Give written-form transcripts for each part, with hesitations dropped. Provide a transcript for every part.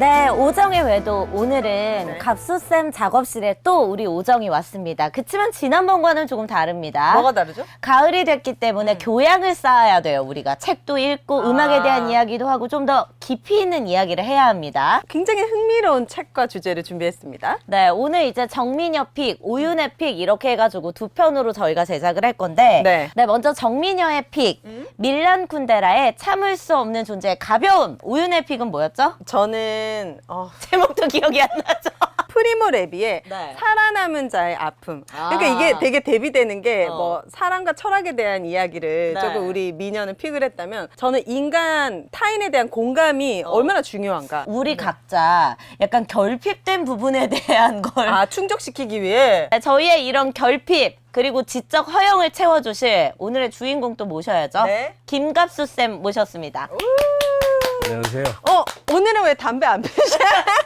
네, 오정의 외도 오늘은 네. 갑수쌤 작업실에 또 우리 오정이 왔습니다. 그치만 지난번과는 조금 다릅니다. 뭐가 다르죠? 가을이 됐기 때문에 교양을 쌓아야 돼요. 우리가 책도 읽고 음악에 대한 이야기도 하고 좀 더 깊이 있는 이야기를 해야 합니다. 굉장히 흥미로운 책과 주제를 준비했습니다. 네, 오늘 이제 정민여 픽, 오윤의 픽 이렇게 해가지고 두 편으로 저희가 제작을 할 건데 네. 먼저 정민여의 픽, 밀란 쿤데라의 참을 수 없는 존재의 가벼움. 오윤의 픽은 뭐였죠? 저는 제목도 기억이 안 나죠? 프리모 레비의 네. 살아남은 자의 아픔. 아. 그러니까 이게 되게 대비되는 게 어. 뭐 사랑과 철학에 대한 이야기를 네. 조금 우리 미녀는 픽을 했다면 저는 인간 타인에 대한 공감이 얼마나 중요한가. 우리 각자 약간 결핍된 부분에 대한 걸 충족시키기 위해 저희의 이런 결핍 그리고 지적 허영을 채워주실 오늘의 주인공 또 모셔야죠. 네. 김갑수 쌤 모셨습니다. 안녕하세요. 오늘은 왜 담배 안 피우셔?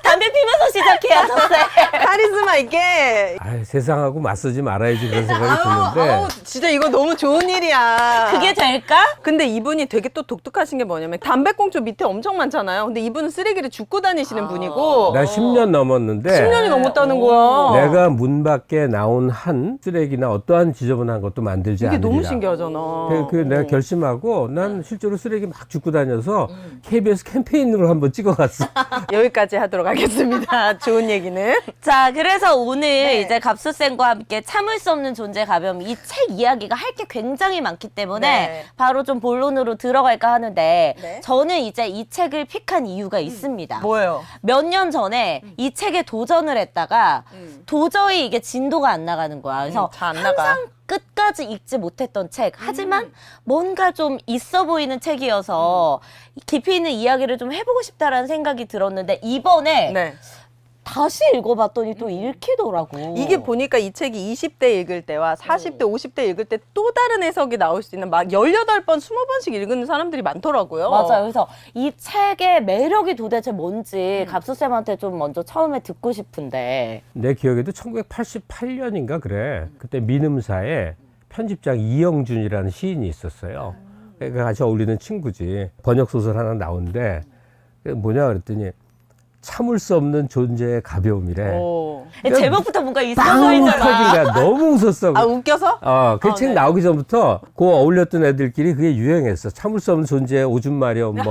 담배 피면서 시작해야죠, 쌤. 카리스마 있게. 세상하고 맞서지 말아야지 그런 생각이 드는데 진짜 이거 너무 좋은 일이야. 그게 될까? 근데 이분이 되게 또 독특하신 게 뭐냐면 담배꽁초 밑에 엄청 많잖아요. 근데 이분은 쓰레기를 줍고 다니시는 분이고 나 10년 넘었는데 10년이 넘었다는 거야. 내가 문 밖에 나온 한 쓰레기나 어떠한 지저분한 것도 만들지 이게 않으리라. 너무 신기하잖아. 그 내가 결심하고 난 실제로 쓰레기 막 줍고 다녀서 KBS 캠페인으로 한번 찍어갔어. 여기까지 하도록 하겠습니다. 좋은 얘기는. 자, 그래서 오늘 네. 이제 갑수 쌤과 함께 참을 수 없는 존재 가벼움 이 책 이야기가 할 게 굉장히 많기 때문에 네. 바로 좀 본론으로 들어갈까 하는데 네. 저는 이제 이 책을 픽한 이유가 있습니다. 뭐예요? 몇 년 전에 이 책에 도전을 했다가 도저히 이게 진도가 안 나가는 거야. 그래서 잘 안 나가. 항상 끝까지 읽지 못했던 책. 하지만 뭔가 좀 있어 보이는 책이어서 깊이 있는 이야기를 좀 해보고 싶다라는 생각이 들었는데 이번에 네. 다시 읽어봤더니 또 읽히더라고. 이게 보니까 이 책이 20대 읽을 때와 40대, 50대 읽을 때 또 다른 해석이 나올 수 있는 막 18번, 20번씩 읽는 사람들이 많더라고요. 맞아요. 그래서 이 책의 매력이 도대체 뭔지 갑수쌤한테 좀 먼저 처음에 듣고 싶은데. 내 기억에도 1988년인가 그래. 그때 민음사에 편집장 이영준이라는 시인이 있었어요. 그러니까 같이 어울리는 친구지. 번역 소설 하나 나오는데 그게 뭐냐 그랬더니 참을 수 없는 존재의 가벼움이래. 오. 제목부터 뭔가 있어 빵 보이잖아. 터진 거야. 너무 웃었어. 웃겨서? 그 책 네. 나오기 전부터 그 어울렸던 애들끼리 그게 유행했어. 참을 수 없는 존재의 오줌 마려 뭐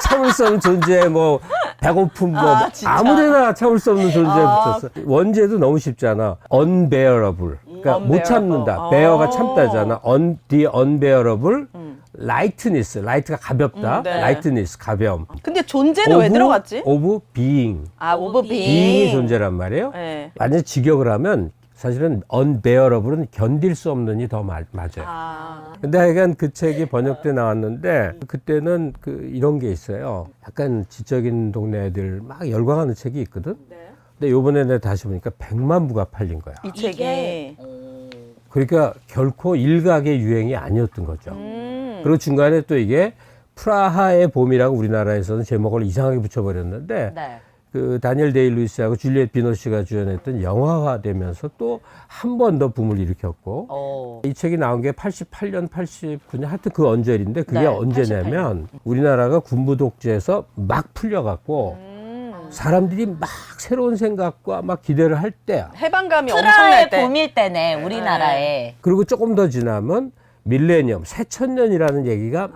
참을 수 없는 존재의 뭐 배고픔 뭐 진짜? 아무데나 참을 수 없는 존재에 붙었어. 원제도 너무 쉽잖아. unbearable. 그러니까 못 참는다. bear가 참다잖아. the unbearable. lightness. light가 가볍다. 네. lightness 가벼움. 근데 존재는 왜 들어갔지? of being. 오브 being이 존재란 말이에요. 네. 완전 직역을 하면 사실은 unbearable은 견딜 수 없는이 더 맞아요. 근데 하여간 그 책이 번역돼 나왔는데 그때는 이런 게 있어요. 약간 지적인 동네 애들 막 열광하는 책이 있거든. 근데 요번에 내가 다시 보니까 100만 부가 팔린 거야. 이 책이. 그러니까 결코 일각의 유행이 아니었던 거죠. 그리고 중간에 또 이게 프라하의 봄이라고 우리나라에서는 제목을 이상하게 붙여버렸는데 네. 그 다니엘 데이-루이스하고 줄리엣 비노시가 주연했던 영화화되면서 또 한 번 더 붐을 일으켰고 이 책이 나온 게 88년, 89년 하여튼 그 언저리인데 그게 네, 언제냐면 우리나라가 군부 독재에서 막 풀려갖고 사람들이 막 새로운 생각과 막 기대를 할 때야. 해방감이 프라의 엄청날 때. 봄일 때네, 우리나라에. 그리고 조금 더 지나면 밀레니엄, 새천년이라는 얘기가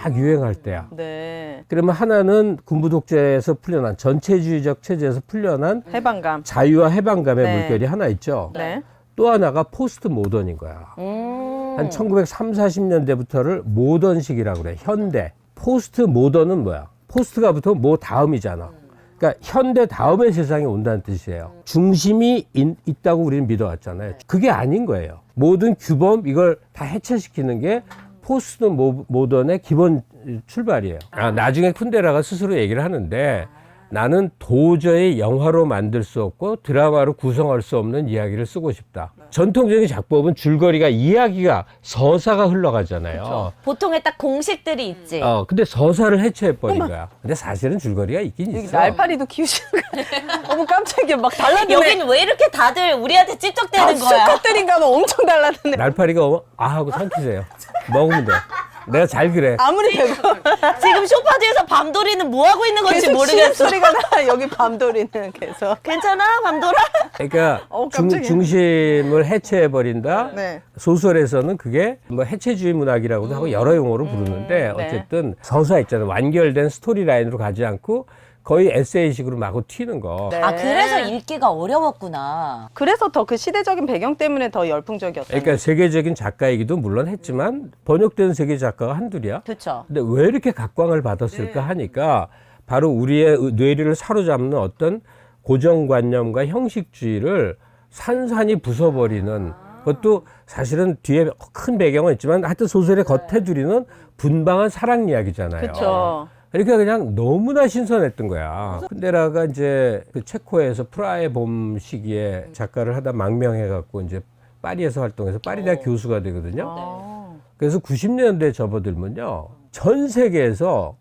막 유행할 때야. 네. 그러면 하나는 군부 독재에서 풀려난 전체주의적 체제에서 풀려난 해방감. 자유와 해방감의 네. 물결이 하나 있죠. 네. 또 하나가 포스트 모던인 거야. 한 1930, 40년대부터를 모던식이라고 그래. 현대. 포스트 모던은 뭐야? 포스트가 붙으면 뭐 다음이잖아. 그러니까 현대 다음의 세상이 온다는 뜻이에요. 중심이 있다고 우리는 믿어왔잖아요. 그게 아닌 거예요. 모든 규범 이걸 다 해체시키는 게 포스트 모던의 기본 출발이에요. 나중에 쿤데라가 스스로 얘기를 하는데 나는 도저히 영화로 만들 수 없고 드라마로 구성할 수 없는 이야기를 쓰고 싶다. 전통적인 작법은 줄거리가 이야기가 서사가 흘러가잖아요. 보통에 딱 공식들이 있지. 근데 서사를 해체해버린 거야. 근데 사실은 줄거리가 있긴 여기 있어. 날파리도 키우시는 거야. 어머 깜짝이야. 막 달라드네. 여기는 왜 이렇게 다들 우리한테 찝쩍대는 거야? 수컷들인가 봐. 엄청 달라드네. 날파리가 오면 아 하고 삼키세요. 먹으면 돼. 내가 잘 그래. 아무리 배고 지금 소파 뒤에서 밤돌이는 뭐 하고 있는 건지 계속 모르겠어. 소리가 나. 여기 밤돌이는 계속. 괜찮아, 밤돌아? 그러니까 깜짝이야. 중심을 해체해 버린다. 네. 소설에서는 그게 뭐 해체주의 문학이라고도 하고 여러 용어로 부르는데 네. 어쨌든 서사 있잖아요. 완결된 스토리 라인으로 가지 않고 거의 에세이식으로 마구 튀는 거. 네. 아, 그래서 읽기가 어려웠구나. 그래서 더 그 시대적인 배경 때문에 더 열풍적이었다. 그러니까 세계적인 작가이기도 물론 했지만 번역된 세계 작가가 한둘이야. 그렇죠. 근데 왜 이렇게 각광을 받았을까 하니까 바로 우리의 뇌리를 사로잡는 어떤 고정관념과 형식주의를 산산이 부숴버리는 그것도 사실은 뒤에 큰 배경은 있지만 하여튼 소설의 겉테두리는 분방한 사랑 이야기잖아요. 그렇죠. 그러니까 그냥 너무나 신선했던 거야. 쿤데라가 이제 그 체코에서 프라하의 봄 시기에 작가를 하다 망명해갖고 이제 파리에서 활동해서 파리 대학 교수가 되거든요. 아. 그래서 90년대에 접어들면요. 전 세계에서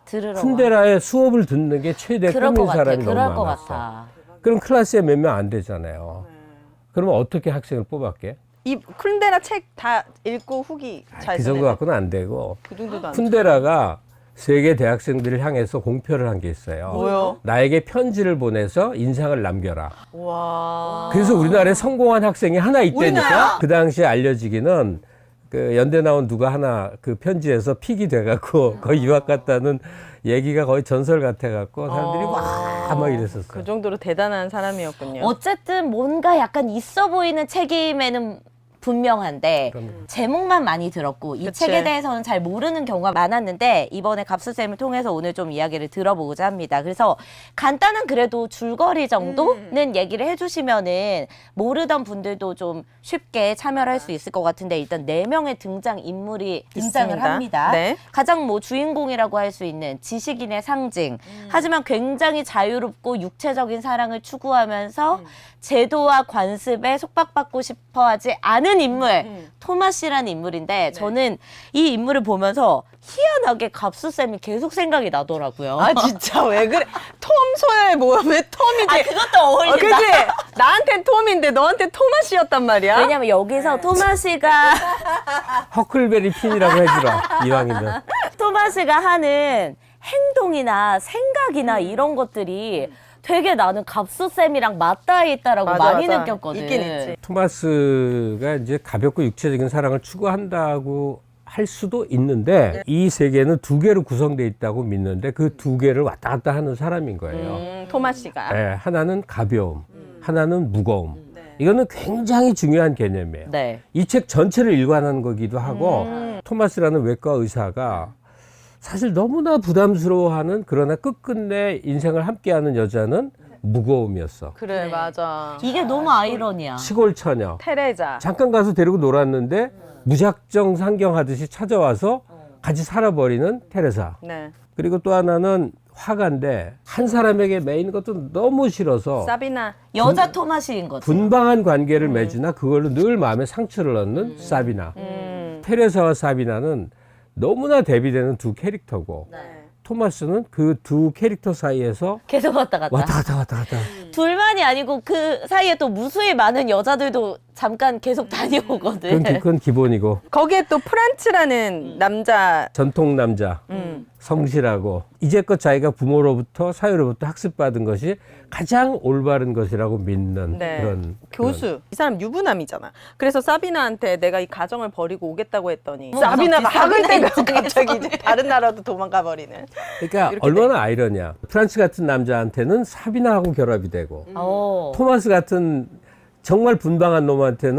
들으러 와. 쿤데라의 수업을 듣는 게 최대 그럴 것 꿈인 같아. 사람이 너무 그럴 것 많았어. 같아. 그럼 클래스에 몇 명 안 되잖아요. 그러면 어떻게 학생을 뽑았게? 이 쿤데라 책 다 읽고 후기 잘 그 정도 쓰네. 갖고는 안 되고. 그 정도도 안 쿤데라가 세계 대학생들을 향해서 공표를 한 게 있어요. 뭐요? 나에게 편지를 보내서 인상을 남겨라. 와. 그래서 우리나라에 성공한 학생이 하나 있다니까. 그 당시에 알려지기는 그 연대 나온 누가 하나 그 편지에서 픽이 돼갖고 거의 유학 갔다는 얘기가 거의 전설 같아갖고 사람들이 막 이랬었어. 그 정도로 대단한 사람이었군요. 어쨌든 뭔가 약간 있어 보이는 책임에는 분명한데 제목만 많이 들었고 이 그치. 책에 대해서는 잘 모르는 경우가 많았는데 이번에 갑수쌤을 통해서 오늘 좀 이야기를 들어보고자 합니다. 그래서 간단한 그래도 줄거리 정도는 얘기를 해주시면은 모르던 분들도 좀 쉽게 참여를 할 수 있을 것 같은데 일단 4명의 등장 인물이 등장을 있습니다. 합니다. 네. 가장 뭐 주인공이라고 할 수 있는 지식인의 상징. 하지만 굉장히 자유롭고 육체적인 사랑을 추구하면서 제도와 관습에 속박받고 싶어하지 않은 인물 토마스라는 인물인데 저는 이 인물을 보면서 희한하게 갑수쌤이 계속 생각이 나더라고요. 아 진짜 왜 그래? 톰 소야에 뭐야? 왜 톰이지? 아, 그것도 어울린다. 그지? 나한텐 톰인데 너한테 토마시였단 말이야? 왜냐면 여기서 토마스가 허클베리 핀이라고 해주라. 이왕이면. 토마스가 하는 행동이나 생각이나 이런 것들이 되게 나는 갑수쌤이랑 맞닿아 있다라고 맞아, 많이 맞아. 느꼈거든. 있긴 있지. 토마스가 이제 가볍고 육체적인 사랑을 추구한다고 할 수도 있는데 이 세계는 두 개로 구성되어 있다고 믿는데 그 두 개를 왔다 갔다 하는 사람인 거예요. 토마시가. 네, 하나는 가벼움, 하나는 무거움. 이거는 굉장히 중요한 개념이에요. 네. 이 책 전체를 일관하는 거기도 하고 토마스라는 외과 의사가 사실 너무나 부담스러워하는 그러나 끝끝내 인생을 함께하는 여자는 무거움이었어. 그래 맞아. 이게 너무 아이러니야. 시골 처녀. 테레자. 잠깐 가서 데리고 놀았는데 무작정 상경하듯이 찾아와서 같이 살아버리는 테레사. 네. 그리고 또 하나는 화가인데 한 사람에게 매이는 것도 너무 싫어서 사비나. 여자 토마스인 거지. 분방한 관계를 맺으나 그걸로 늘 마음에 상처를 얻는 사비나. 테레사와 사비나는 너무나 대비되는 두 캐릭터고 토마스는 그 두 캐릭터 사이에서 계속 왔다 갔다. 왔다 갔다. 둘만이 아니고 그 사이에 또 무수히 많은 여자들도 잠깐 계속 다녀오거든. 그건 기본이고 거기에 또 프란츠라는 남자. 전통 남자 성실하고 이제껏 자기가 부모로부터 사회로부터 학습받은 것이 가장 올바른 것이라고 믿는 네. 그런 교수. 이 사람 유부남이잖아. 그래서 사비나한테 내가 이 가정을 버리고 오겠다고 했더니 뭐 사비나가 무섭지, 학을 사비나 때가 입장에서. 갑자기 이제 다른 나라로 도망가 버리는. 그러니까 이렇게 얼마나 아이러니야. 프란츠 같은 남자한테는 사비나하고 결합이 되고 어. 토마스 같은 정말 분방한 놈한테는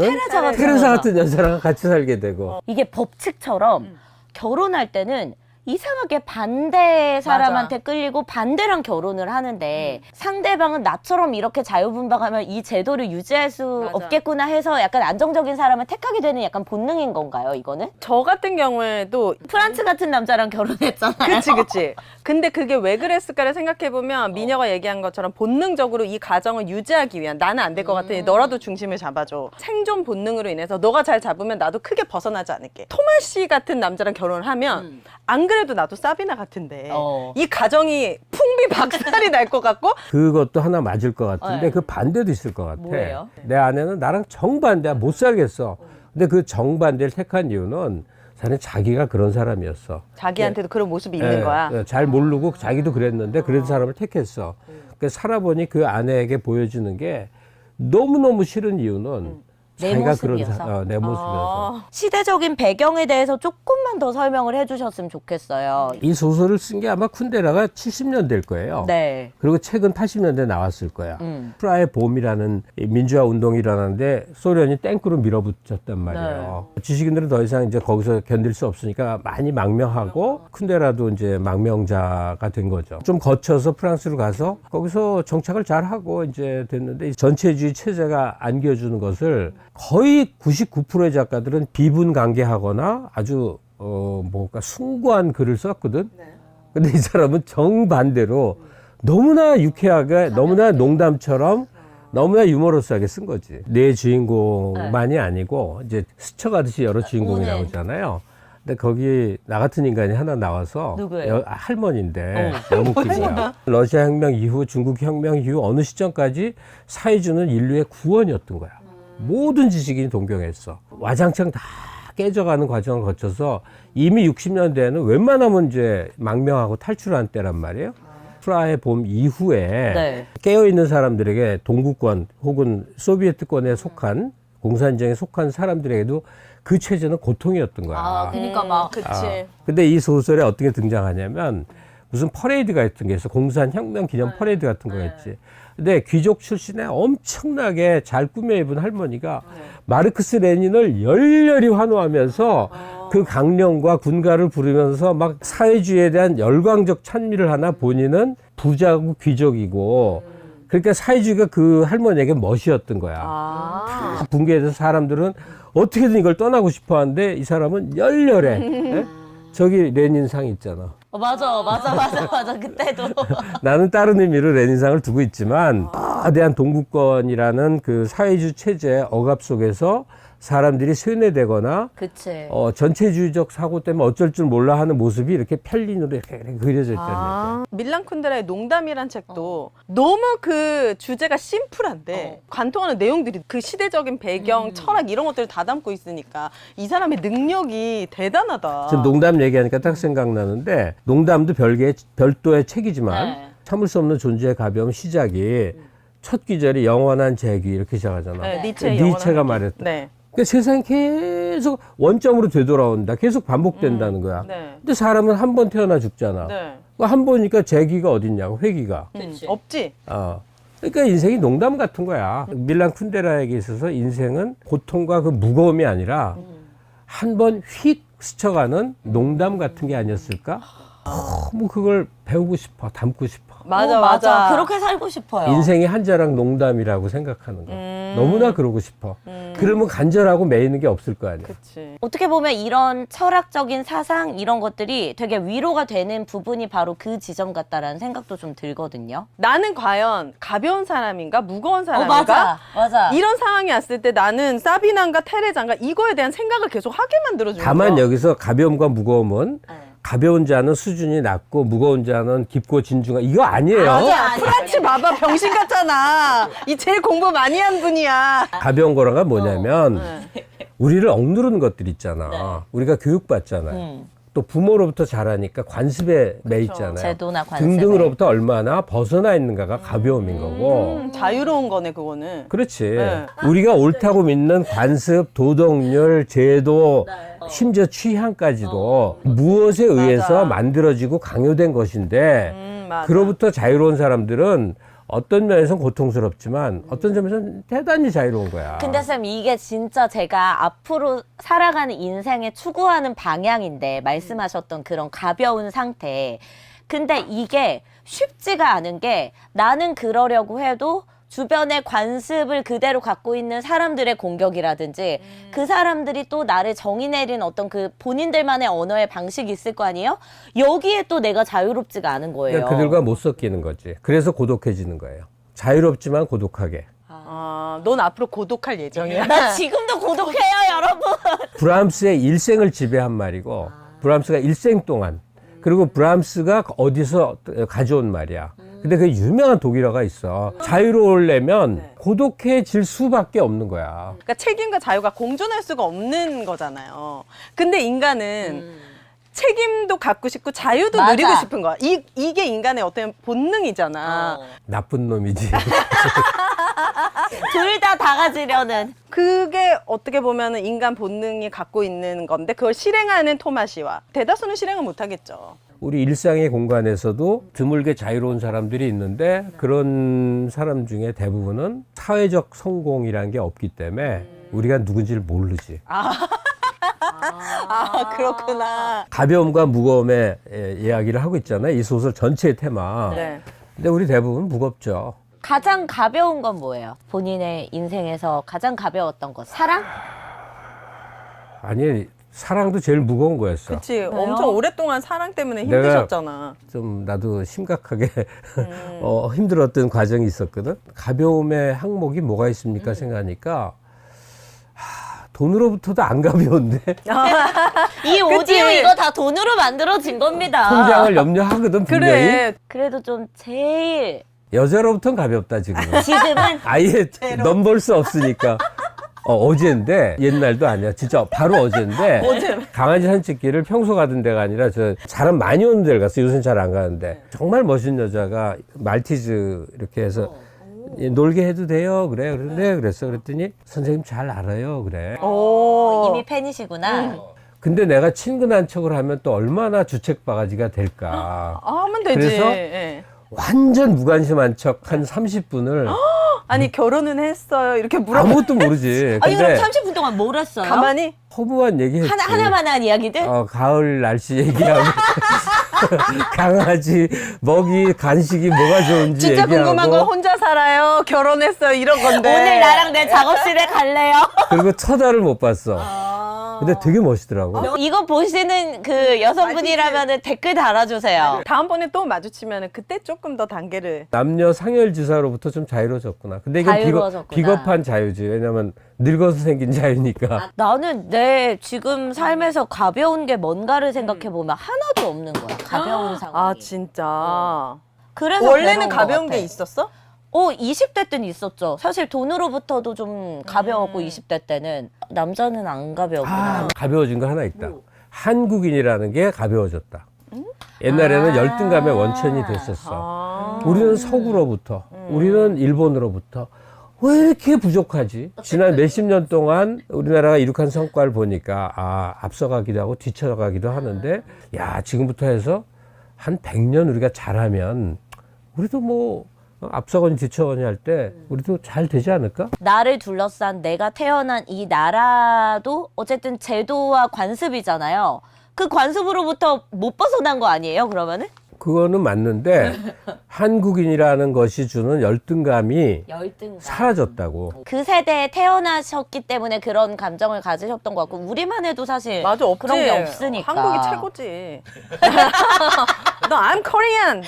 테레사 같은 여자랑 같이 살게 되고 이게 법칙처럼 결혼할 때는 이상하게 반대 사람한테 끌리고 반대랑 결혼을 하는데 상대방은 나처럼 이렇게 자유분방하면 이 제도를 유지할 수 맞아. 없겠구나 해서 약간 안정적인 사람을 택하게 되는 약간 본능인 건가요, 이거는? 저 같은 경우에도 프란츠 같은 남자랑 결혼했잖아요. 그치. 근데 그게 왜 그랬을까를 생각해보면 미녀가 얘기한 것처럼 본능적으로 이 가정을 유지하기 위한 나는 안 될 것 같으니 너라도 중심을 잡아줘. 생존 본능으로 인해서 너가 잘 잡으면 나도 크게 벗어나지 않을게. 토마시 같은 남자랑 결혼을 하면 안 그래도 나도 사비나 같은데 이 가정이 풍비박살이 날 것 같고 그것도 하나 맞을 것 같은데 네. 그 반대도 있을 것 같아. 뭐예요? 내 아내는 나랑 정반대야. 못 살겠어. 근데 그 정반대를 택한 이유는 자네 자기가 그런 사람이었어. 자기한테도 그런 모습이 있는 거야. 잘 모르고 자기도 그랬는데 그런 사람을 택했어. 그 살아보니 그 아내에게 보여주는 게 너무너무 싫은 이유는 내 자기가 그런 모습이어서? 내 모습이어서. 시대적인 배경에 대해서 조금만 더 설명을 해주셨으면 좋겠어요. 이 소설을 쓴 게 아마 쿤데라가 70년대일 거예요. 네. 그리고 책은 80년대 나왔을 거야. 프라하의 봄이라는 이 민주화 운동이 일어나는데 소련이 땡크로 밀어붙였단 말이에요. 지식인들은 더 이상 이제 거기서 견딜 수 없으니까 많이 망명하고 쿤데라도 이제 망명자가 된 거죠. 좀 거쳐서 프랑스로 가서 거기서 정착을 잘 하고 이제 됐는데 이 전체주의 체제가 안겨주는 것을 거의 99%의 작가들은 비분강개하거나 아주 뭔가 숭고한 글을 썼거든. 근데 이 사람은 정반대로 너무나 유쾌하게, 너무나 농담처럼, 너무나 유머러스하게 쓴 거지. 내 주인공만이 아니고 이제 스쳐가듯이 여러 주인공이 나오잖아요. 근데 거기 나 같은 인간이 하나 나와서 누구예요? 할머니인데 너무 웃긴 거야. 러시아 혁명 이후, 중국 혁명 이후 어느 시점까지 사회주는 인류의 구원이었던 거야. 모든 지식인이 동경했어. 와장창 다 깨져가는 과정을 거쳐서 이미 60년대에는 웬만하면 이제 망명하고 탈출한 때란 말이에요. 프라하의 봄 이후에 깨어있는 사람들에게 동구권 혹은 소비에트권에 속한 공산정에 속한 사람들에게도 그 체제는 고통이었던 거야. 그러니까 막 그치. 근데 이 소설에 어떻게 등장하냐면 무슨 퍼레이드 같은 게 있어. 공산혁명 기념 퍼레이드 같은 거가 있지. 근데 귀족 출신의 엄청나게 잘 꾸며 입은 할머니가 마르크스 레닌을 열렬히 환호하면서 그 강령과 군가를 부르면서 막 사회주의에 대한 열광적 찬미를 하나 본인은 부자고 귀족이고 그러니까 사회주의가 그 할머니에게 멋이었던 거야. 다 붕괴해서 사람들은 어떻게든 이걸 떠나고 싶어 하는데 이 사람은 열렬해. 예? 저기 레닌상 있잖아. 맞아. 그때도. 나는 다른 의미로 레닌상을 두고 있지만 거대한 동구권이라는 그 사회주의 체제의 억압 속에서 사람들이 쇠뇌되거나 그치. 전체주의적 사고 때문에 어쩔 줄 몰라 하는 모습이 이렇게 편린으로 이렇게 그려져 있다는 얘기야. 밀란 쿤데라의 농담이란 책도 너무 그 주제가 심플한데 관통하는 내용들이 그 시대적인 배경, 철학 이런 것들을 다 담고 있으니까 이 사람의 능력이 대단하다. 지금 농담 얘기하니까 딱 생각나는데 농담도 별도의 책이지만 참을 수 없는 존재의 가벼움 시작이 첫 귀절이 영원한 재귀 이렇게 시작하잖아. 네, 니체가 말했다. 네. 그러니까 세상이 계속 원점으로 되돌아온다. 계속 반복된다는 거야. 네. 근데 사람은 한 번 태어나 죽잖아. 네. 한 번이니까 재기가 어딨냐고, 회기가. 없지. 그러니까 인생이 농담 같은 거야. 밀란 쿤데라에게 있어서 인생은 고통과 그 무거움이 아니라 한 번 휙 스쳐가는 농담 같은 게 아니었을까? 너무 그걸 배우고 싶어, 담고 싶어. 맞아. 그렇게 살고 싶어요. 인생이 한 자락 농담이라고 생각하는 거. 너무나 그러고 싶어. 그러면 간절하고 매이는 게 없을 거 아니야. 그치. 어떻게 보면 이런 철학적인 사상 이런 것들이 되게 위로가 되는 부분이 바로 그 지점 같다라는 생각도 좀 들거든요. 나는 과연 가벼운 사람인가 무거운 사람인가? 맞아. 이런 상황이 왔을 때 나는 사비나인가 테레자인가 이거에 대한 생각을 계속 하게 만들어주는 다만 거야. 여기서 가벼움과 무거움은 가벼운 자는 수준이 낮고 무거운 자는 깊고 진중한 이거 아니에요. 프란치 봐봐 병신 같잖아. 이 제일 공부 많이 한 분이야. 가벼운 거라가 뭐냐면 우리를 억누르는 것들 있잖아. 우리가 교육받잖아요. 또 부모로부터 자라니까 관습에 매 있잖아요. 제도나 관습에. 등등으로부터 얼마나 벗어나 있는가가 가벼움인 거고. 자유로운 거네 그거는. 그렇지. 네. 우리가 옳다고 믿는 관습, 도덕률, 제도, 심지어 취향까지도 무엇에 의해서 만들어지고 강요된 것인데 맞아. 그로부터 자유로운 사람들은 어떤 면에서는 고통스럽지만 어떤 점에서는 대단히 자유로운 거야. 근데 쌤 이게 진짜 제가 앞으로 살아가는 인생에 추구하는 방향인데 말씀하셨던 그런 가벼운 상태. 근데 이게 쉽지가 않은 게 나는 그러려고 해도 주변의 관습을 그대로 갖고 있는 사람들의 공격이라든지 그 사람들이 또 나를 정의 내린 어떤 그 본인들만의 언어의 방식이 있을 거 아니에요? 여기에 또 내가 자유롭지가 않은 거예요. 그러니까 그들과 못 섞이는 거지. 그래서 고독해지는 거예요. 자유롭지만 고독하게. 넌 앞으로 고독할 예정이야. 나 지금도 고독해요, 여러분. 브람스의 일생을 지배한 말이고 브람스가 일생 동안 그리고 브람스가 어디서 가져온 말이야. 근데 그 유명한 독일어가 있어. 자유로우려면 고독해질 수밖에 없는 거야. 그러니까 책임과 자유가 공존할 수가 없는 거잖아요. 근데 인간은 책임도 갖고 싶고 자유도 맞아. 누리고 싶은 거야. 이게 인간의 어떤 본능이잖아. 나쁜 놈이지. 둘 다 가지려는. 그게 어떻게 보면은 인간 본능이 갖고 있는 건데 그걸 실행하는 토마시와 대다수는 실행을 못 하겠죠. 우리 일상의 공간에서도 드물게 자유로운 사람들이 있는데 그런 사람 중에 대부분은 사회적 성공이라는 게 없기 때문에 우리가 누군지를 모르지. 아, 그렇구나. 가벼움과 무거움의 이야기를 하고 있잖아요. 이 소설 전체의 테마. 네. 근데 우리 대부분 무겁죠. 가장 가벼운 건 뭐예요? 본인의 인생에서 가장 가벼웠던 것. 사랑? 아니, 사랑도 제일 무거운 거였어. 그치. 엄청 오랫동안 사랑 때문에 내가 힘드셨잖아. 좀 나도 심각하게 힘들었던 과정이 있었거든. 가벼움의 항목이 뭐가 있습니까 생각하니까 돈으로부터도 안 가벼운데 이 오디오 이거 다 돈으로 만들어진 겁니다. 통장을 염려하거든 분명히. 그래. 그래도 좀 제일 여자로부터는 가볍다 지금은. 지금은 아예 넘볼 수 없으니까. 어제인데 옛날도 아니야. 진짜 바로 어제인데 어제. 강아지 산책길을 평소 가던 데가 아니라 저 사람 많이 오는 데를 갔어. 요새는 잘 안 가는데 정말 멋있는 여자가 말티즈 이렇게 해서 놀게 해도 돼요? 그래. 그런데 그랬어. 그랬더니 선생님 잘 알아요. 그래. 오. 이미 팬이시구나. 근데 내가 친근한 척을 하면 또 얼마나 주책 바가지가 될까. 하면 되지. 그래서 예. 완전 무관심한 척 한 30분을 아니 결혼은 했어요. 이렇게 물어봐. 아무것도 모르지. 아니 그럼 근데 30분 동안 뭘 했어요? 가만히. 허무한 얘기했지. 하나만 한 이야기들? 가을 날씨 얘기하고 강아지 먹이 간식이 뭐가 좋은지 진짜 얘기하고 궁금한 건 혼자 살아요. 결혼했어요. 이런 건데. 오늘 나랑 내 작업실에 갈래요? 그리고 쳐다를 못 봤어. 근데 되게 멋있더라고. 이거 보시는 그 여성분이라면 댓글 달아주세요. 다음번에 또 마주치면 그때 조금 더 단계를. 남녀 상열지사로부터 좀 자유로워졌구나. 근데 이건 자유로워졌구나. 비겁한 자유지. 왜냐면 늙어서 생긴 자유니까. 나는 내 지금 삶에서 가벼운 게 뭔가를 생각해보면 하나도 없는 거야. 가벼운 상황이. 아 진짜. 그래서 원래는 괴로운 것 가벼운 같아. 게 있었어? 20대 때는 있었죠. 사실 돈으로부터도 좀 가벼웠고 20대 때는. 남자는 안 가벼웠구나. 가벼워진 거 하나 있다. 한국인이라는 게 가벼워졌다. 옛날에는 열등감의 원천이 됐었어. 우리는 서구로부터, 우리는 일본으로부터 왜 이렇게 부족하지? 지난 몇십 년 동안 우리나라가 이룩한 성과를 보니까 앞서가기도 하고 뒤쳐가기도 하는데 야 지금부터 해서 한 100년 우리가 잘하면 우리도 뭐 앞서거니 뒤쳐거니 할 때 우리도 잘 되지 않을까? 나를 둘러싼 내가 태어난 이 나라도 어쨌든 제도와 관습이잖아요. 그 관습으로부터 못 벗어난 거 아니에요, 그러면은? 그거는 맞는데 한국인이라는 것이 주는 열등감이 열등감. 사라졌다고. 그 세대에 태어나셨기 때문에 그런 감정을 가지셨던 것 같고 우리만 해도 사실 맞아 없지. 그런 게 없으니까. 한국이 최고지. 너 I'm Korean.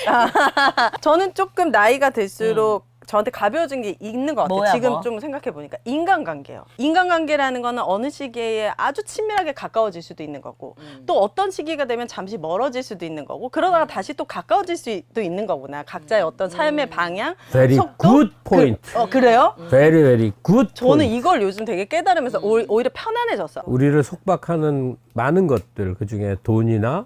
저는 조금 나이가 들수록 저한테 가벼워진 게 있는 것 같아요. 뭐야, 지금 뭐? 좀 생각해보니까 인간관계요. 인간관계라는 거는 어느 시기에 아주 친밀하게 가까워질 수도 있는 거고 또 어떤 시기가 되면 잠시 멀어질 수도 있는 거고 그러다가 다시 또 가까워질 수도 있는 거구나. 각자의 어떤 삶의 방향, Very 속도? good point. 그래요? Very very good 저는 point. 이걸 요즘 되게 깨달으면서 오히려 편안해졌어. 우리를 속박하는 많은 것들 그중에 돈이나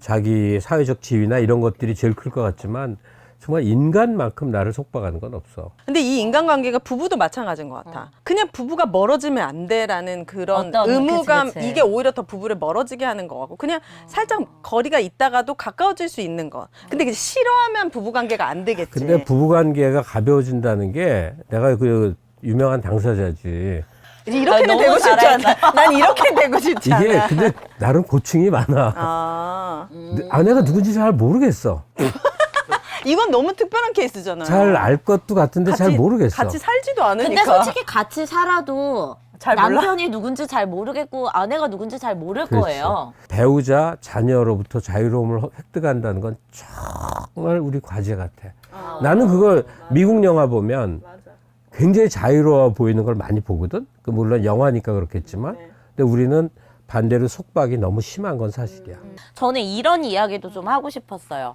자기 사회적 지위나 이런 것들이 제일 클 것 같지만 정말 인간만큼 나를 속박하는 건 없어. 근데 이 인간관계가 부부도 마찬가지인 것 같아. 그냥 부부가 멀어지면 안 돼라는 그런 어떤, 의무감, 그치, 그치. 이게 오히려 더 부부를 멀어지게 하는 것 같고 그냥 살짝 거리가 있다가도 가까워질 수 있는 것. 근데 이게 싫어하면 부부관계가 안 되겠지. 근데 부부관계가 가벼워진다는 게 내가 그 유명한 당사자지. 이렇게는 너무 되고 싶지 잘한다. 않아. 난 이렇게 되고 싶지 않아. 이게 근데 나름 고충이 많아. 아내가 누군지 잘 모르겠어. 이건 너무 특별한 케이스잖아요. 잘 알 것도 같은데 잘 모르겠어. 같이 살지도 않으니까. 근데 솔직히 같이 살아도 잘 몰라? 남편이 누군지 잘 모르겠고 아내가 누군지 잘 모를 그렇지. 거예요. 배우자, 자녀로부터 자유로움을 획득한다는 건 정말 우리 과제 같아. 나는 그걸 미국 영화 보면 굉장히 자유로워 보이는 걸 많이 보거든. 그 물론 영화니까 그렇겠지만, 근데 우리는 반대로 속박이 너무 심한 건 사실이야. 저는 이런 이야기도 좀 하고 싶었어요.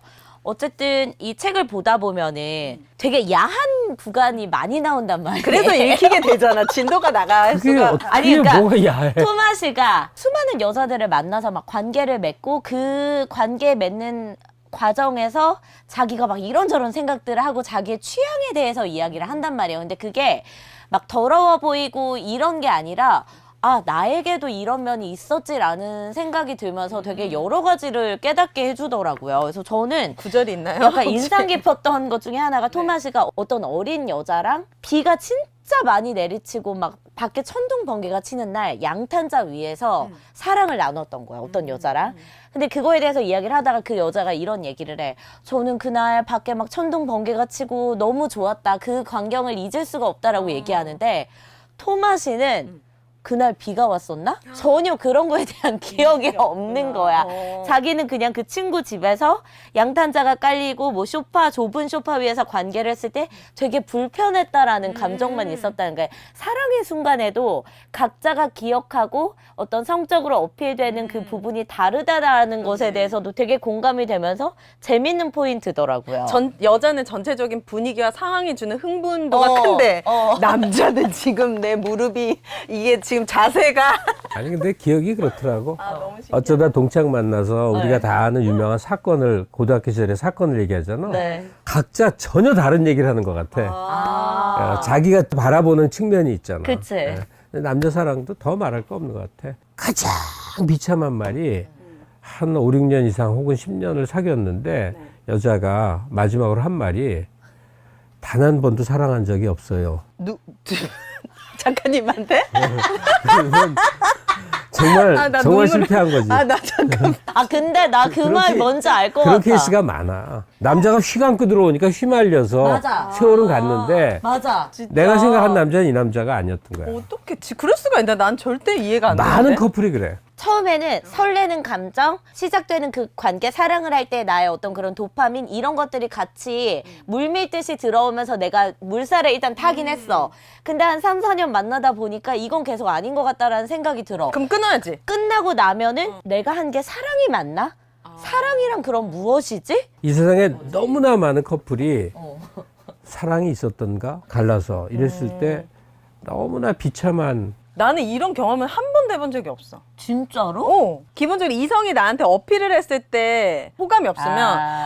어쨌든 이 책을 보다 보면은 되게 야한 구간이 많이 나온단 말이에요. 그래서 읽히게 되잖아. 진도가 나갈 그게 수가. 어떻게 아니, 그러니까 뭐가 야해. 토마시가 수많은 여자들을 만나서 막 관계를 맺고 그 관계 맺는 과정에서 자기가 막 이런저런 생각들을 하고 자기의 취향에 대해서 이야기를 한단 말이에요. 근데 그게 막 더러워 보이고 이런 게 아니라 아, 나에게도 이런 면이 있었지라는 생각이 들면서 되게 여러 가지를 깨닫게 해주더라고요. 그래서 저는 구절이 있나요? 약간 인상 깊었던 것 중에 하나가 네. 토마시가 어떤 어린 여자랑 비가 진짜 많이 내리치고 막 밖에 천둥 번개가 치는 날 양탄자 위에서 사랑을 나눴던 거야. 어떤 여자랑. 근데 그거에 대해서 이야기를 하다가 그 여자가 이런 얘기를 해. 저는 그날 밖에 막 천둥 번개가 치고 너무 좋았다. 그 광경을 잊을 수가 없다라고 얘기하는데 토마시는 그날 비가 왔었나? 전혀 그런 거에 대한 기억이 없는 거야. 자기는 그냥 그 친구 집에서 양탄자가 깔리고 뭐 소파, 좁은 소파 위에서 관계를 했을 때 되게 불편했다라는 감정만 있었다는 거야. 사랑의 순간에도 각자가 기억하고 어떤 성적으로 어필되는 그 부분이 다르다라는 것에 대해서도 되게 공감이 되면서 재밌는 포인트더라고요. 여자는 전체적인 분위기와 상황이 주는 흥분도가 큰데 남자는 지금 내 무릎이 이게 지금 자세가 아니 근데 기억이 그렇더라고. 너무 신기해. 어쩌다 동창 만나서 우리가 다 아는 유명한 사건을 고등학교 시절에 사건을 얘기하잖아. 네. 각자 전혀 다른 얘기를 하는 것 같아. 자기가 바라보는 측면이 있잖아. 그치. 예. 근데 남자 사랑도 더 말할 거 없는 것 같아. 가장 비참한 말이 한 5, 6년 이상 혹은 10년을 사귀었는데 여자가 마지막으로 한 말이 단 한 번도 사랑한 적이 없어요. 작가님한테? 그건 정말 나 정말 눈물- 실패한 거지. 나 잠깐. 아 근데 나 그 말 뭔지 알 것 그런 같아. 케이스가 많아. 남자가 휘감고 들어오니까 휘말려서 맞아. 세월은 갔는데 맞아. 내가 생각한 남자는 이 남자가 아니었던 거야. 어떻게 그럴 수가 있나? 난 절대 이해가 안 되는데. 많은 커플이 그래. 처음에는 설레는 감정, 시작되는 그 관계, 사랑을 할 때 나의 어떤 그런 도파민 이런 것들이 같이 물밀듯이 들어오면서 내가 물살에 일단 타긴 했어. 근데 한 3, 4년 만나다 보니까 이건 계속 아닌 것 같다라는 생각이 들어. 그럼 끊어야지. 끝나고 나면은 내가 한 게 사랑이 맞나? 사랑이란 그럼 무엇이지? 이 세상에 너무나 많은 커플이 사랑이 있었던가 갈라서 이랬을 때 너무나 비참한. 나는 이런 경험은 한 번도 해본 적이 없어. 진짜로? 기본적으로 이성이 나한테 어필을 했을 때 호감이 없으면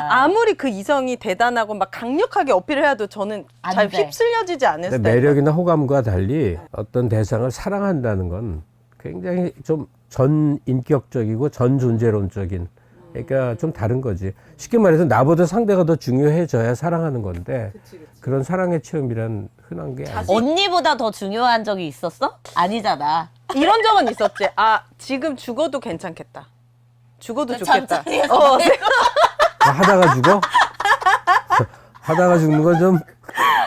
아무리 그 이성이 대단하고 막 강력하게 어필을 해도 저는 안 잘 돼. 휩쓸려지지 않을 근데 스타일. 매력이나 호감과 달리 어떤 대상을 사랑한다는 건 굉장히 좀 전인격적이고 전존재론적인, 그러니까 좀 다른 거지. 쉽게 말해서 나보다 상대가 더 중요해져야 사랑하는 건데 그런 사랑의 체험이란 흔한 게 아니야. 언니보다 더 중요한 적이 있었어? 아니잖아. 이런 적은 있었지. 아, 지금 죽어도 괜찮겠다. 죽어도 좋겠다. 잠자리에서 하다가 죽어? 하다가 죽는 건 좀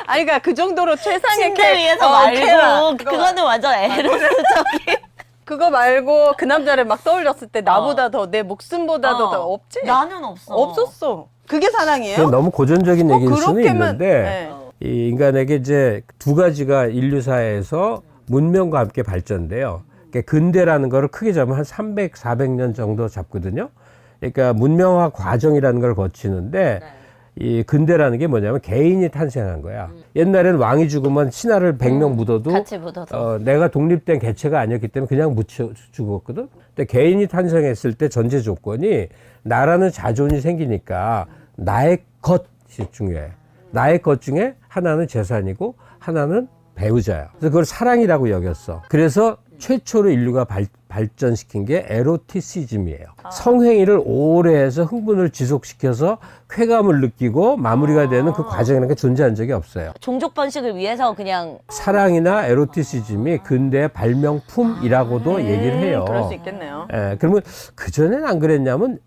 아니, 그러니까 그 정도로 최상의 침대 위에서 말고 그거는 완전 에로스적인. 그거 말고 그 남자를 막 떠올렸을 때 나보다 더 내 목숨보다도 더 없지? 나는 없어. 없었어. 그게 사랑이에요? 그건 너무 고전적인 얘기일 수는 그렇게만- 있는데 네. 이 인간에게 이제 두 가지가 인류사에서 문명과 함께 발전돼요. 그러니까 근대라는 거를 크게 잡으면 한 300, 400년 정도 잡거든요. 그러니까 문명화 과정이라는 걸 거치는데 이 근대라는 게 뭐냐면 개인이 탄생한 거야. 옛날에는 왕이 죽으면 신하를 100명 묻어도 같이 묻어서. 내가 독립된 개체가 아니었기 때문에 그냥 묻혀 죽었거든. 근데 개인이 탄생했을 때 전제 조건이 나라는 자존이 생기니까 나의 것이 중요해. 나의 것 중에 하나는 재산이고 하나는 배우자야. 그래서 그걸 사랑이라고 여겼어. 그래서 최초로 인류가 발전시킨 게 에로티시즘이에요. 성행위를 오래 해서 흥분을 지속시켜서 쾌감을 느끼고 마무리가 되는 그 과정이라는 게 존재한 적이 없어요. 종족 번식을 위해서 그냥 사랑이나 에로티시즘이 근대의 발명품이라고도 얘기를 해요. 그럴 수 있겠네요. 그러면 그전엔 안 그랬냐면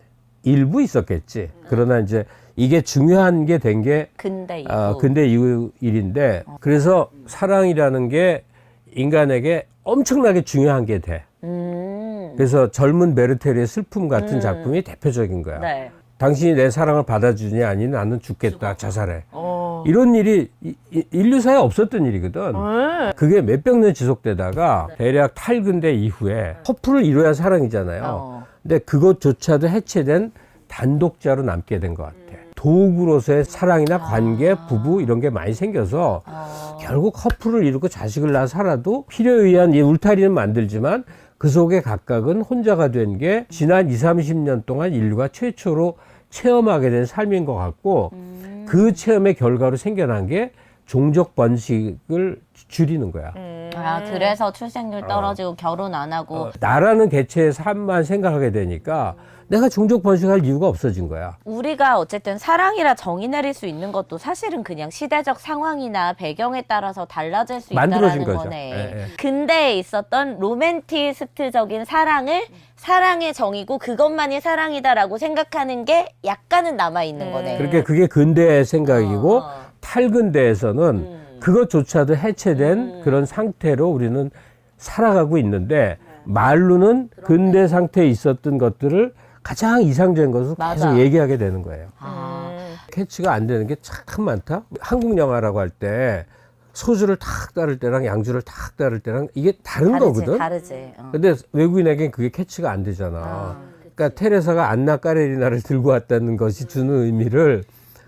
일부 있었겠지. 그러나 이제 이게 중요한 게 된 게 근대 이후. 근대 이후 일인데, 그래서 사랑이라는 게 인간에게 엄청나게 중요한 게 돼. 그래서 젊은 메르테리의 슬픔 같은 작품이 대표적인 거야. 네. 당신이 내 사랑을 받아주니 아니 나는 죽겠다, 자살해. 이런 일이 인류사에 없었던 일이거든. 그게 몇백 년 지속되다가 대략 탈근대 이후에 커플을 이뤄야 사랑이잖아요. 근데 그것조차도 해체된 단독자로 남게 된 것 같아. 도구로서의 사랑이나 관계, 부부 이런 게 많이 생겨서 결국 커플을 이루고 자식을 낳아 살아도 필요에 의한 이 울타리는 만들지만 그 속에 각각은 혼자가 된 게 지난 20, 30년 동안 인류가 최초로 체험하게 된 삶인 것 같고 그 체험의 결과로 생겨난 게 종족 번식을 줄이는 거야. 아, 그래서 출생률 떨어지고 결혼 안 하고. 나라는 개체의 삶만 생각하게 되니까 내가 종족 번식할 이유가 없어진 거야. 우리가 어쨌든 사랑이라 정의 내릴 수 있는 것도 사실은 그냥 시대적 상황이나 배경에 따라서 달라질 수 만들어진 있다는 거죠. 거네. 예, 예. 근대에 있었던 로맨티스트적인 사랑을 사랑의 정의고 그것만이 사랑이다라고 생각하는 게 약간은 남아있는 거네. 그러니까 그게 근대의 생각이고 어. 탈근대에서는 그것조차도 해체된 그런 상태로 우리는 살아가고 있는데 말로는 근대 상태에 있었던 것들을 가장 이상적인 것을 맞아. 계속 얘기하게 되는 거예요. 아. 캐치가 안 되는 게 참 많다. 한국 영화라고 할 때 소주를 탁 따를 때랑 양주를 탁 따를 때랑 이게 다른 거거든. 다르지. 어. 근데 외국인에겐 그게 캐치가 안 되잖아. 그러니까 테레사가 안나 까레리나를 들고 왔다는 것이 주는 의미를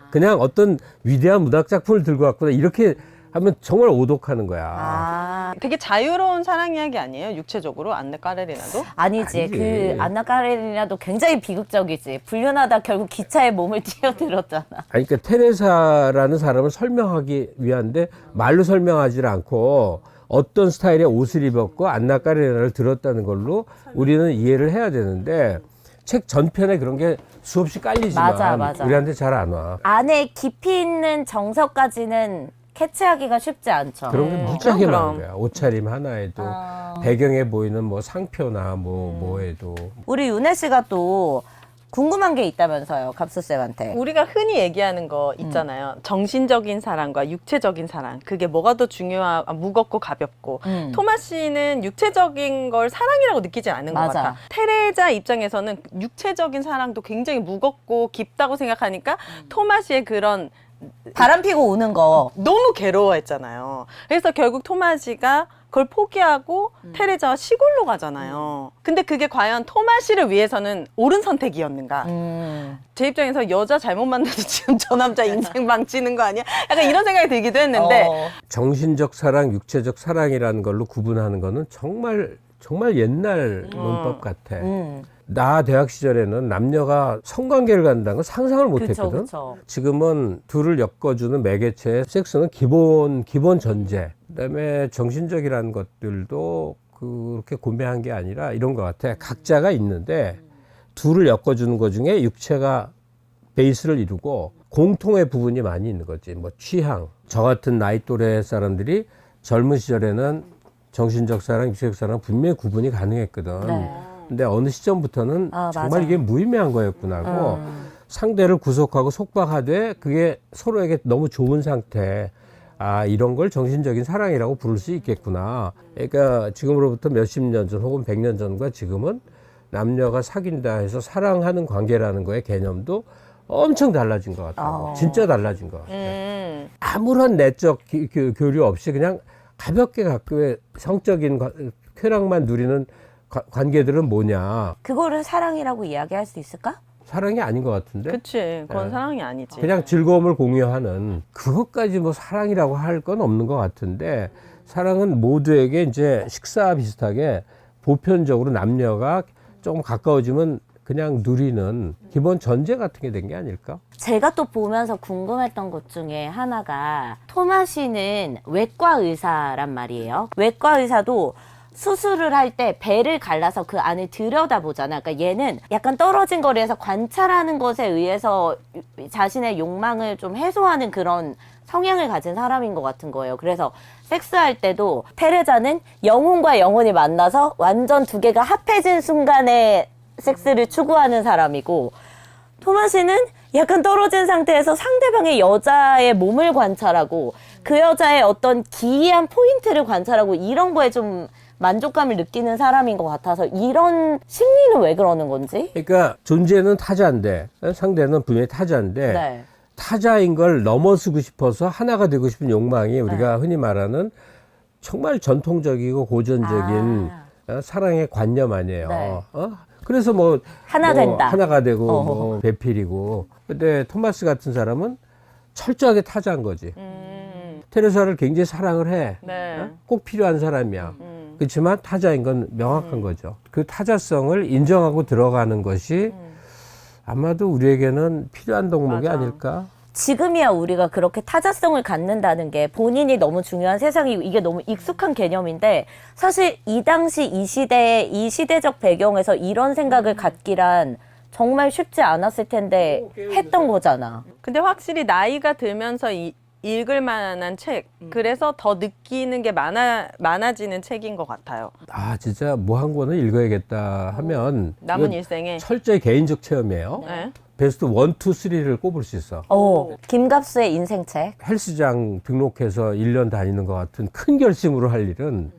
그냥 어떤 위대한 문학 작품을 들고 왔구나 이렇게 하면 정말 오독하는 거야. 아. 되게 자유로운 사랑 이야기 아니에요? 육체적으로 안내 까레리나도? 아니지. 아니지. 그 안나 까레리나도 굉장히 비극적이지. 불륜하다 결국 기차에 몸을 뛰어들었잖아. 아니, 그러니까 테레사라는 사람을 설명하기 위한데 말로 설명하지 않고 어떤 스타일의 옷을 입었고 안나 까레리나를 들었다는 걸로 우리는 이해를 해야 되는데 책 전편에 그런 게 수없이 깔리지만 맞아. 우리한테 잘 안 와. 안에 깊이 있는 정서까지는 캐치하기가 쉽지 않죠. 그런 게 무지하게 그럼. 많은 거야. 옷차림 하나에도 배경에 보이는 뭐 상표나 뭐에도 우리 윤혜 씨가 또 궁금한 게 있다면서요, 갑수쌤한테. 우리가 흔히 얘기하는 거 있잖아요. 정신적인 사랑과 육체적인 사랑. 그게 뭐가 더 무겁고 가볍고. 토마 씨는 육체적인 걸 사랑이라고 느끼지 않는 것 맞아. 같아. 테레자 입장에서는 육체적인 사랑도 굉장히 무겁고 깊다고 생각하니까 토마 씨의 그런 바람 피고 우는 거. 너무 괴로워했잖아요. 그래서 결국 토마시가 그걸 포기하고 테레자와 시골로 가잖아요. 근데 그게 과연 토마시를 위해서는 옳은 선택이었는가? 제 입장에서 여자 잘못 만나서 지금 저 남자 인생 망치는 거 아니야? 약간 이런 생각이 들기도 했는데 정신적 사랑, 육체적 사랑이라는 걸로 구분하는 거는 정말 옛날 논법 같아. 나 대학 시절에는 남녀가 성관계를 갖는다는 건 상상을 못 했거든. 그쵸. 지금은 둘을 엮어주는 매개체, 섹스는 기본 전제. 그다음에 정신적이라는 것들도 그렇게 고매한 게 아니라 이런 것 같아. 각자가 있는데 둘을 엮어주는 것 중에 육체가 베이스를 이루고 공통의 부분이 많이 있는 거지. 뭐 취향. 저 같은 나이 또래 사람들이 젊은 시절에는 정신적 사랑, 육체적 사랑 분명히 구분이 가능했거든. 네. 근데 어느 시점부터는 아, 정말 맞아. 이게 무의미한 거였구나 하고 상대를 구속하고 속박하되 그게 서로에게 너무 좋은 상태. 아, 이런 걸 정신적인 사랑이라고 부를 수 있겠구나. 그러니까 지금으로부터 몇십 년 전 혹은 100년 전과 지금은 남녀가 사귄다 해서 사랑하는 관계라는 거의 개념도 엄청 달라진 것 같아요. 진짜 달라진 것 같아요. 아무런 내적 교류 없이 그냥 가볍게 가끔의 성적인 쾌락만 누리는 관계들은 뭐냐. 그거를 사랑이라고 이야기할 수 있을까? 사랑이 아닌 것 같은데. 그치. 그건 사랑이 아니지. 그냥 즐거움을 공유하는 그것까지 뭐 사랑이라고 할 건 없는 것 같은데 사랑은 모두에게 이제 식사와 비슷하게 보편적으로 남녀가 조금 가까워지면 그냥 누리는 기본 전제 같은 게 된 게 아닐까? 제가 또 보면서 궁금했던 것 중에 하나가 토마 씨는 외과 의사란 말이에요. 외과 의사도 수술을 할 때 배를 갈라서 그 안을 들여다보잖아. 그러니까 얘는 약간 떨어진 거리에서 관찰하는 것에 의해서 자신의 욕망을 좀 해소하는 그런 성향을 가진 사람인 것 같은 거예요. 그래서 섹스할 때도 테레자는 영혼과 영혼이 만나서 완전 두 개가 합해진 순간에 섹스를 추구하는 사람이고 토마 씨는 약간 떨어진 상태에서 상대방의 여자의 몸을 관찰하고 그 여자의 어떤 기이한 포인트를 관찰하고 이런 거에 좀 만족감을 느끼는 사람인 것 같아서 이런 심리는 왜 그러는 건지? 그러니까 존재는 타자인데 상대는 분명히 타자인데 네. 타자인 걸 넘어서고 싶어서 하나가 되고 싶은 욕망이 우리가 흔히 말하는 정말 전통적이고 고전적인 사랑의 관념 아니에요. 네. 그래서 뭐 하나 뭐 된다. 하나가 되고 어허. 뭐 배필이고. 근데 토마스 같은 사람은 철저하게 타자인 거지. 테레사를 굉장히 사랑을 해. 네. 어? 꼭 필요한 사람이야. 그렇지만 타자인 건 명확한 거죠. 그 타자성을 인정하고 들어가는 것이 아마도 우리에게는 필요한 덕목이 맞아. 아닐까? 지금이야 우리가 그렇게 타자성을 갖는다는 게 본인이 너무 중요한 세상이 이게 너무 익숙한 개념인데 사실 이 당시 이 시대에 이 시대적 배경에서 이런 생각을 갖기란 정말 쉽지 않았을 텐데 했던 거잖아. 근데 확실히 나이가 들면서 읽을 만한 책, 그래서 더 느끼는 게 많아지는 책인 것 같아요. 아 진짜 뭐 한 권을 읽어야겠다 하면 남은 이건 일생에. 철저히 개인적 체험이에요. 네. 베스트 1, 2, 3를 꼽을 수 있어. 김갑수의 인생책. 헬스장 등록해서 1년 다니는 것 같은 큰 결심으로 할 일은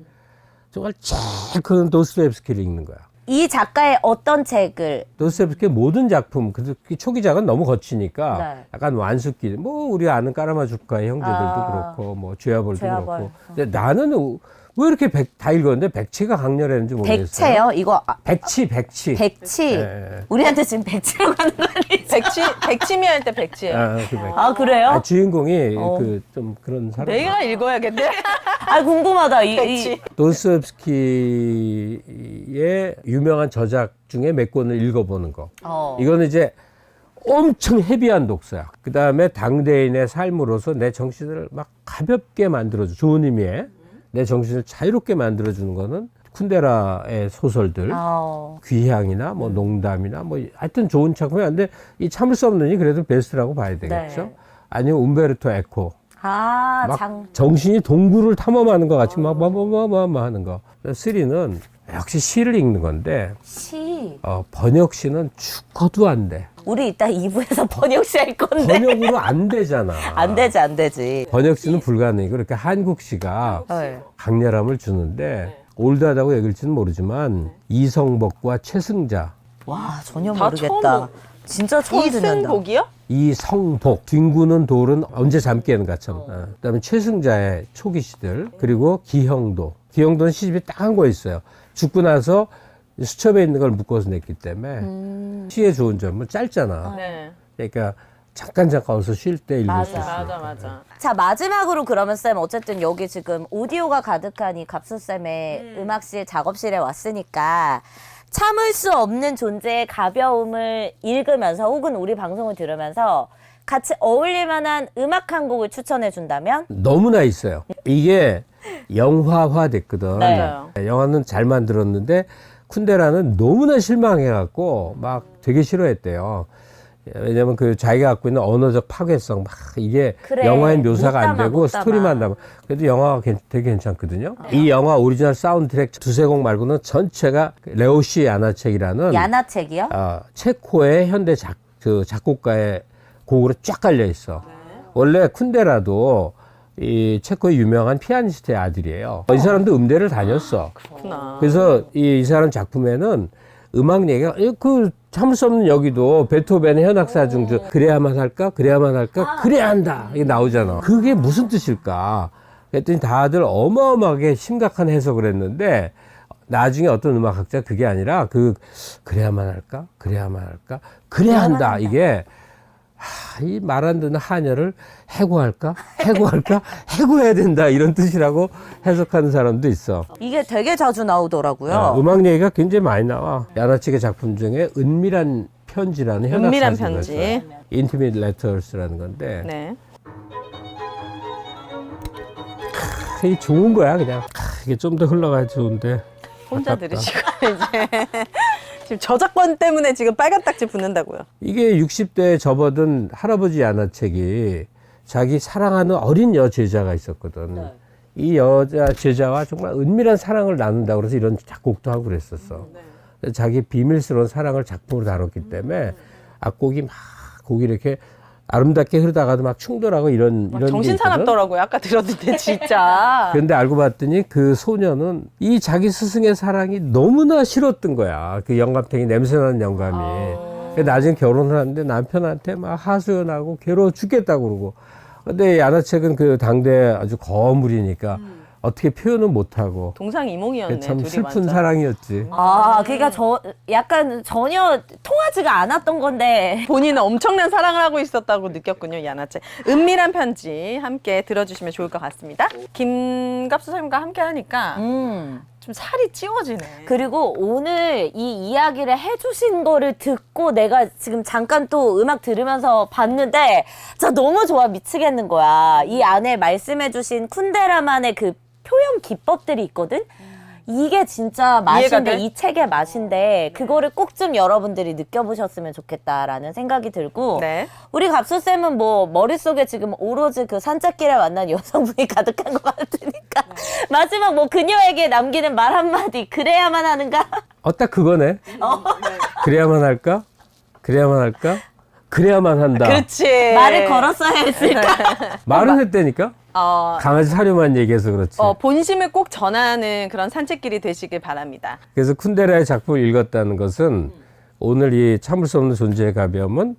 정말 제일 큰 도스토옙스키를 읽는 거야. 이 작가의 어떤 책을 도스토옙스키의 모든 작품, 그 초기작은 너무 거치니까 네. 약간 완숙기, 뭐 우리가 아는 까라마주카의 형제들도 그렇고 뭐 죄아벌도 죄아벌. 그렇고. 근데 나는 왜 이렇게 다 읽었는데 백치가 강렬했는지 모르겠어요. 백채요? 이거 백치. 백치. 예. 우리한테 지금 백치로 가는 거 아니죠? 백치미 할 때 백치예요. 아, 그 백치. 아 그래요? 아, 주인공이 그 좀 그런 사람. 내가 읽어야겠네. 아 궁금하다. 백치. 도스토옙스키의 유명한 저작 중에 몇 권을 읽어보는 거. 어. 이거는 이제 엄청 헤비한 독서야. 그 다음에 당대인의 삶으로서 내 정신을 막 가볍게 만들어줘. 좋은 의미에 내 정신을 자유롭게 만들어주는 거는 쿤데라의 소설들. 귀향이나 뭐 농담이나 뭐 하여튼 좋은 작품이 한데 이 참을 수 없느니 그래도 베스트라고 봐야 되겠죠. 네. 아니면 움베르토 에코. 막 정신이 동굴을 탐험하는 것 같이 막 하는 거. 3는 역시 시를 읽는 건데 시. 번역시는 죽어도 안 돼. 우리 이따 2부에서 번역시 할 건데. 번역으로 안 되잖아. 안 되지, 안 되지. 번역시는 불가능이고 그렇게 한국시가 네. 강렬함을 주는데 올드하다고 읽을지는 모르지만 이성복과 최승자, 와, 전혀 다 모르겠다. 처음 진짜 처음 듣는다. 이승복이요? 이성복, 뒹구는 돌은 언제 잠 깨는 가처럼. 그다음에 최승자의 초기 시들, 그리고 기형도. 기형도는 시집이 딱 한 거 있어요. 죽고 나서 수첩에 있는 걸 묶어서 냈기 때문에 시의 좋은 점은 짧잖아. 네. 그러니까 잠깐 어서 쉴 때 읽을 수 있어요. 맞아. 자, 마지막으로 그러면 쌤, 어쨌든 여기 지금 오디오가 가득한 이 갑수쌤의 음악실 작업실에 왔으니까 참을 수 없는 존재의 가벼움을 읽으면서 혹은 우리 방송을 들으면서 같이 어울릴 만한 음악 한 곡을 추천해 준다면? 너무나 있어요. 이게 영화화 됐거든. 네. 영화는 잘 만들었는데 쿤데라는 너무나 실망해갖고 막 되게 싫어했대요. 왜냐면 그 자기가 갖고 있는 언어적 파괴성 막 이게 그래. 영화의 묘사가 못 안 담아, 되고 못 스토리만 담아. 남아. 그래도 영화가 되게 괜찮거든요. 이 영화 오리지널 사운드 트랙 두세 곡 말고는 전체가 레오시 야나책이라는 야나책이요? 체코의 현대 작곡가의 곡으로 쫙 깔려 있어. 원래 쿤데라도 이 체코의 유명한 피아니스트의 아들이에요. 이 사람도 음대를 다녔어. 그렇구나. 그래서 이 사람 작품에는 음악 얘기가 그 참을 수 없는 여기도 베토벤의 현악사 중주 그래야만 할까 그래야 한다 이게 나오잖아. 그게 무슨 뜻일까 그랬더니 다들 어마어마하게 심각한 해석을 했는데 나중에 어떤 음악학자 그게 아니라 그래야만 할까 그래야 한다 이게 이 말 안 듣는 하녀를 해고해야 된다 이런 뜻이라고 해석하는 사람도 있어. 이게 되게 자주 나오더라고요. 음악 얘기가 굉장히 많이 나와. 야나책의 작품 중에 은밀한 편지라는 은밀한 현악사지가 편지. 있어요. Intimate Letters라는 건데 네. 이게 좋은 거야 그냥. 이게 좀 더 흘러가야 좋은데. 혼자 아깝다. 들으시고 이제 지금 저작권 때문에 지금 빨간 딱지 붙는다고요. 이게 60대에 접어든 할아버지 야나책이 자기 사랑하는 어린 여제자가 있었거든. 이 여자 제자와 정말 은밀한 사랑을 나눈다고 그래서 이런 작곡도 하고 그랬었어. 자기 비밀스러운 사랑을 작품으로 다뤘기 때문에 악곡이 막 곡이 이렇게 아름답게 흐르다가도 막 충돌하고 이런 게 정신 있거든. 사납더라고요. 아까 들었는데 진짜. 그런데 알고 봤더니 그 소녀는 이 자기 스승의 사랑이 너무나 싫었던 거야. 그 영감탱이 냄새나는 영감이. 그래서 나중에 결혼을 하는데 남편한테 막 하소연하고 괴로워 죽겠다고 그러고. 근데 야나책은 그 당대 아주 거물이니까 어떻게 표현은 못하고 동상이몽이었네. 참 둘이 슬픈 완전. 사랑이었지. 아, 그러니까 약간 전혀 통하지가 않았던 건데. 본인은 엄청난 사랑을 하고 있었다고 느꼈군요, 야나चे. 은밀한 편지 함께 들어주시면 좋을 것 같습니다. 김갑수 선생님과 함께 하니까 좀 살이 찌워지네. 그리고 오늘 이 이야기를 해주신 거를 듣고 내가 지금 잠깐 또 음악 들으면서 봤는데 진짜 너무 좋아 미치겠는 거야. 이 안에 말씀해주신 쿤데라만의 그 표현 기법들이 있거든? 이게 진짜 이해가 맛인데, 돼? 이 책의 맛인데 그거를 꼭 좀 여러분들이 느껴보셨으면 좋겠다라는 생각이 들고 네. 우리 갑수쌤은 뭐 머릿속에 지금 오로지 그 산책길에 만난 여성분이 가득한 것 같으니까 마지막 뭐 그녀에게 남기는 말 한마디 그래야만 하는가? 딱 그거네. 그래야만 할까? 그래야만 할까? 그래야만 한다. 그렇지. 말을 걸었어야 했을까? 말은 했다니까? 강아지 사료만 얘기해서 그렇지. 본심을 꼭 전하는 그런 산책길이 되시길 바랍니다. 그래서 쿤데라의 작품을 읽었다는 것은 오늘 이 참을 수 없는 존재의 가벼움은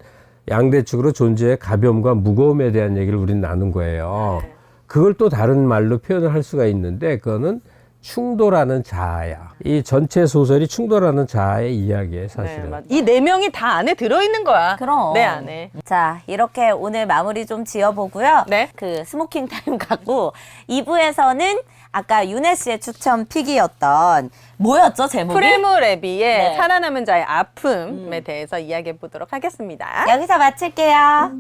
양대축으로 존재의 가벼움과 무거움에 대한 얘기를 우리는 나눈 거예요. 그걸 또 다른 말로 표현을 할 수가 있는데 그거는 충돌하는 자아야. 이 전체 소설이 충돌하는 자아의 이야기예요, 사실은. 이 네 명이 다 안에 들어있는 거야. 그럼. 내 안에. 자, 이렇게 오늘 마무리 좀 지어보고요. 네. 그 스모킹 타임 갖고 2부에서는 아까 윤혜 씨의 추천 픽이었던 뭐였죠, 제목이? 프레모 레비의 네. 살아남은 자의 아픔에 대해서 이야기해 보도록 하겠습니다. 여기서 마칠게요.